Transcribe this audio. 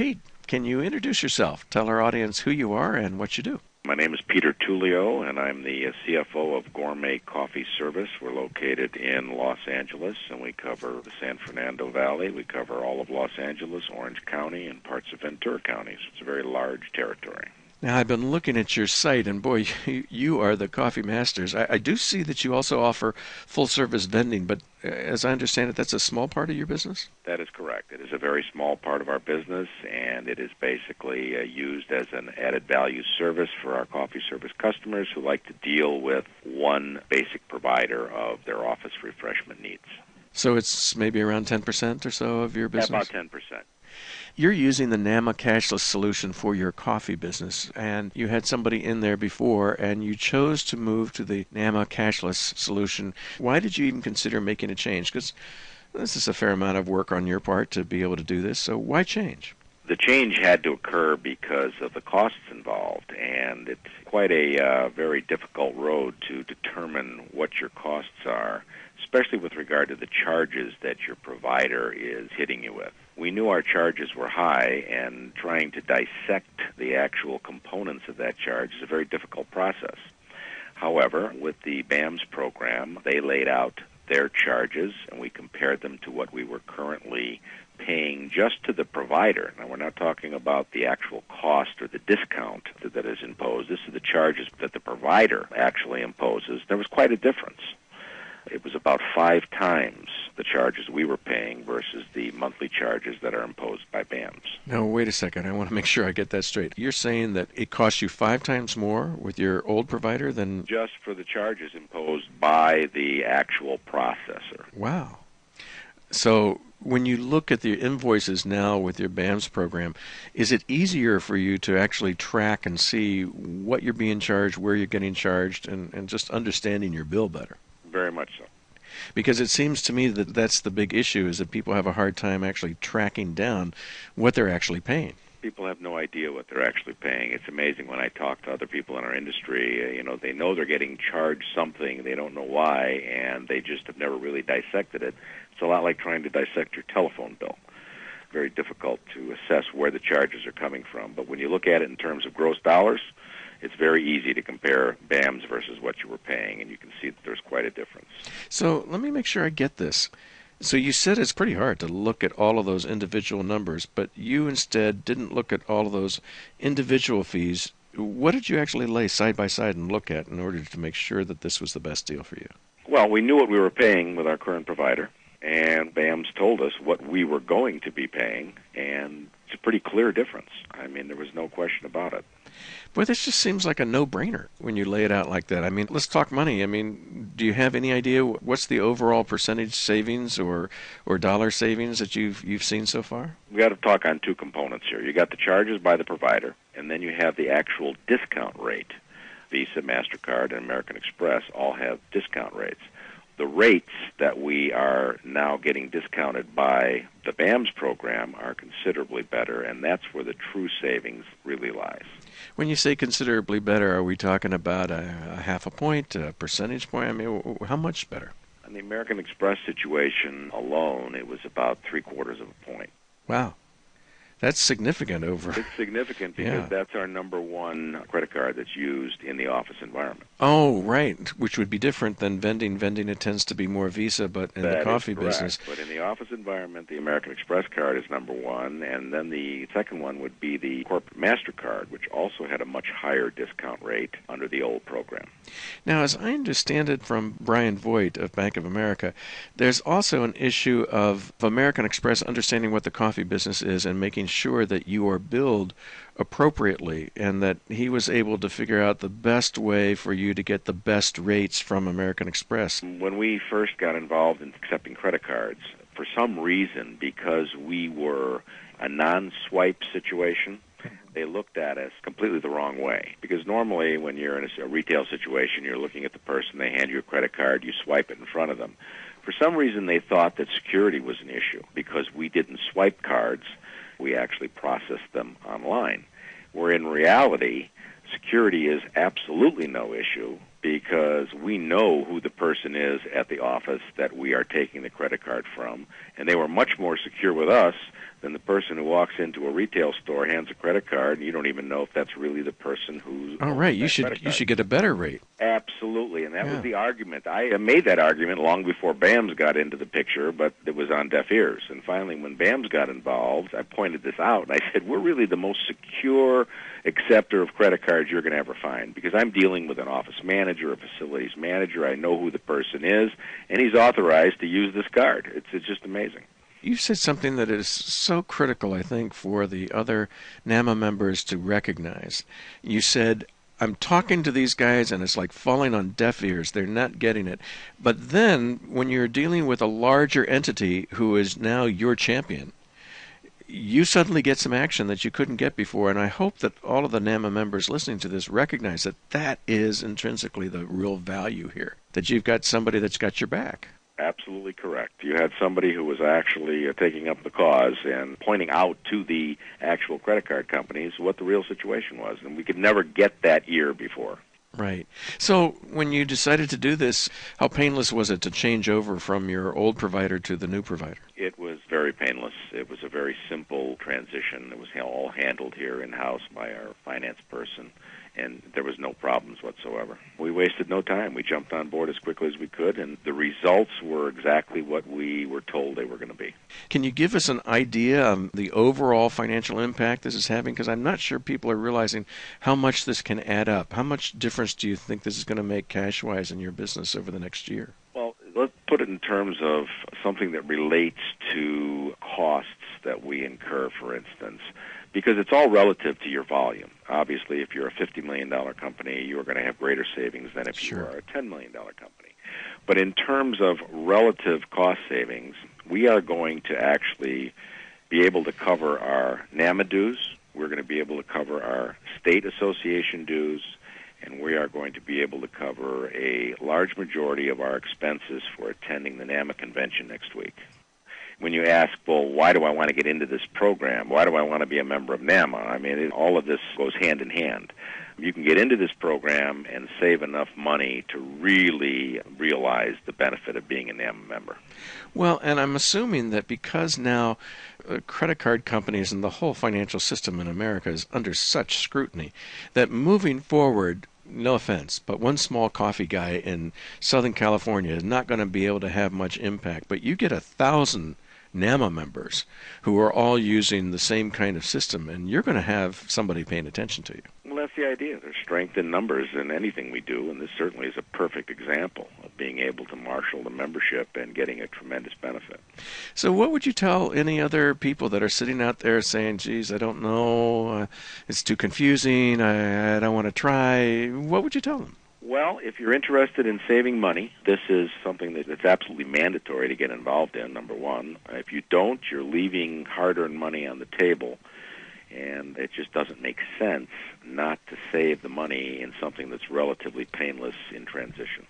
Pete, can you introduce yourself? Tell our audience who you are and what you do. My name is Peter Tullio, and I'm the CFO of Gourmet Coffee Service. We're located in Los Angeles, and we cover the San Fernando Valley. We cover all of Los Angeles, Orange County, and parts of Ventura County. So it's a very large territory. Now, I've been looking at your site, and boy, you are the coffee masters. I do see that you also offer full-service vending, but as I understand it, that's a small part of your business? That is correct. It is a very small part of our business, and it is basically used as an added value service for our coffee service customers who like to deal with one basic provider of their office refreshment needs. So it's maybe around 10% or so of your business? About 10%. You're using the NAMA cashless solution for your coffee business, and you had somebody in there before, and you chose to move to the NAMA cashless solution. Why did you even consider making a change? Because this is a fair amount of work on your part to be able to do this, so why change? The change had to occur because of the costs involved, and it's quite a very difficult road to determine what your costs are, especially with regard to the charges that your provider is hitting you with. We knew our charges were high, and trying to dissect the actual components of that charge is a very difficult process. However, with the BAMS program, they laid out their charges, and we compared them to what we were currently paying just to the provider. Now, we're not talking about the actual cost or the discount that is imposed. This is the charges that the provider actually imposes. There was quite a difference. It was about 5 times the charges we were paying versus the monthly charges that are imposed by BAMS. Now, wait a second. I want to make sure I get that straight. You're saying that it costs you 5 times more with your old provider than... Just for the charges imposed by the actual processor. Wow. So when you look at the invoices now with your BAMS program, is it easier for you to actually track and see what you're being charged, where you're getting charged, and just understanding your bill better? Very much so. Because it seems to me that that's the big issue, is that people have a hard time actually tracking down what they're actually paying. People have no idea what they're actually paying. It's amazing when I talk to other people in our industry, they know they're getting charged something, they don't know why, and they just have never really dissected it. It's a lot like trying to dissect your telephone bill. Very difficult to assess where the charges are coming from. But when you look at it in terms of gross dollars, it's very easy to compare BAMS versus what you were paying, and you can see that there's quite a difference. So let me make sure I get this. So you said it's pretty hard to look at all of those individual numbers, but you instead didn't look at all of those individual fees. What did you actually lay side by side and look at in order to make sure that this was the best deal for you? Well, we knew what we were paying with our current provider, and BAMS told us what we were going to be paying, and it's a pretty clear difference. I mean, there was no question about it. Boy, this just seems like a no-brainer when you lay it out like that. I mean, let's talk money. I mean, do you have any idea what's the overall percentage savings or dollar savings that you've seen so far? We got to talk on 2 components here. You got the charges by the provider, and then you have the actual discount rate. Visa, MasterCard, and American Express all have discount rates. The rates that we are now getting discounted by the BAMS program are considerably better, and that's where the true savings really lies. When you say considerably better, are we talking about a half a point, a percentage point? I mean, how much better? In the American Express situation alone, it was about 3/4 of a point. Wow. That's significant over... It's significant because that's our number one credit card that's used in the office environment. Oh, right, which would be different than vending. Vending, it tends to be more Visa, but in the coffee business... But in the office environment, the American Express card is number one, and then the second one would be the corporate MasterCard, which also had a much higher discount rate under the old program. Now, as I understand it from Brian Voigt of Bank of America, there's also an issue of American Express understanding what the coffee business is and making sure that you are billed appropriately, and that he was able to figure out the best way for you to get the best rates from American Express. When we first got involved in accepting credit cards, for some reason, because we were a non-swipe situation, they looked at us completely the wrong way. Because normally when you're in a retail situation, you're looking at the person, they hand you a credit card, you swipe it in front of them. For some reason, they thought that security was an issue because we didn't swipe cards. We actually processed them online, where in reality, security is absolutely no issue because we know who the person is at the office that we are taking the credit card from, and they were much more secure with us than the person who walks into a retail store, hands a credit card, and you don't even know if that's really the person who Oh, owns right. You that credit should you card. should get a better rate. Absolutely, and that was Yeah. the argument. I made that argument long before BAMS got into the picture, but it was on deaf ears. And finally, when BAMS got involved, I pointed this out, and I said, we're really the most secure acceptor of credit cards you're going to ever find, because I'm dealing with an office manager, a facilities manager. I know who the person is, and he's authorized to use this card. It's just amazing. You said something that is so critical, I think, for the other NAMA members to recognize. You said, I'm talking to these guys and it's like falling on deaf ears. They're not getting it. But then when you're dealing with a larger entity who is now your champion, you suddenly get some action that you couldn't get before. And I hope that all of the NAMA members listening to this recognize that that is intrinsically the real value here, that you've got somebody that's got your back. Absolutely correct. You had somebody who was actually taking up the cause and pointing out to the actual credit card companies what the real situation was, and we could never get that ear before. Right. So when you decided to do this, how painless was it to change over from your old provider to the new provider? It was very painless. It was a very simple transition. It was all handled here in-house by our finance person, and there was no problems whatsoever. We wasted no time. We jumped on board as quickly as we could, and the results were exactly what we were told they were going to be. Can you give us an idea of the overall financial impact this is having? Because I'm not sure people are realizing how much this can add up. How much difference do you think this is going to make cash-wise in your business over the next year? Well, let's put it in terms of something that relates to costs that we incur, for instance, because it's all relative to your volume. Obviously, if you're a $50 million company, you're going to have greater savings than if you are a $10 million company. But in terms of relative cost savings, we are going to actually be able to cover our NAMA dues, we're going to be able to cover our state association dues, and we are going to be able to cover a large majority of our expenses for attending the NAMA convention next week. When you ask, well, why do I want to get into this program? Why do I want to be a member of NAMA? I mean, all of this goes hand in hand. You can get into this program and save enough money to really realize the benefit of being a NAMA member. Well, and I'm assuming that because now credit card companies and the whole financial system in America is under such scrutiny, that moving forward, no offense, but one small coffee guy in Southern California is not going to be able to have much impact. But you get 1,000 NAMA members who are all using the same kind of system, and you're going to have somebody paying attention to you. Well, that's the idea. There's strength in numbers in anything we do, and this certainly is a perfect example of being able to marshal the membership and getting a tremendous benefit. So what would you tell any other people that are sitting out there saying, geez, I don't know, it's too confusing, I don't want to try? What would you tell them? Well, if you're interested in saving money, this is something that's absolutely mandatory to get involved in, number one. If you don't, you're leaving hard-earned money on the table, and it just doesn't make sense not to save the money in something that's relatively painless in transition.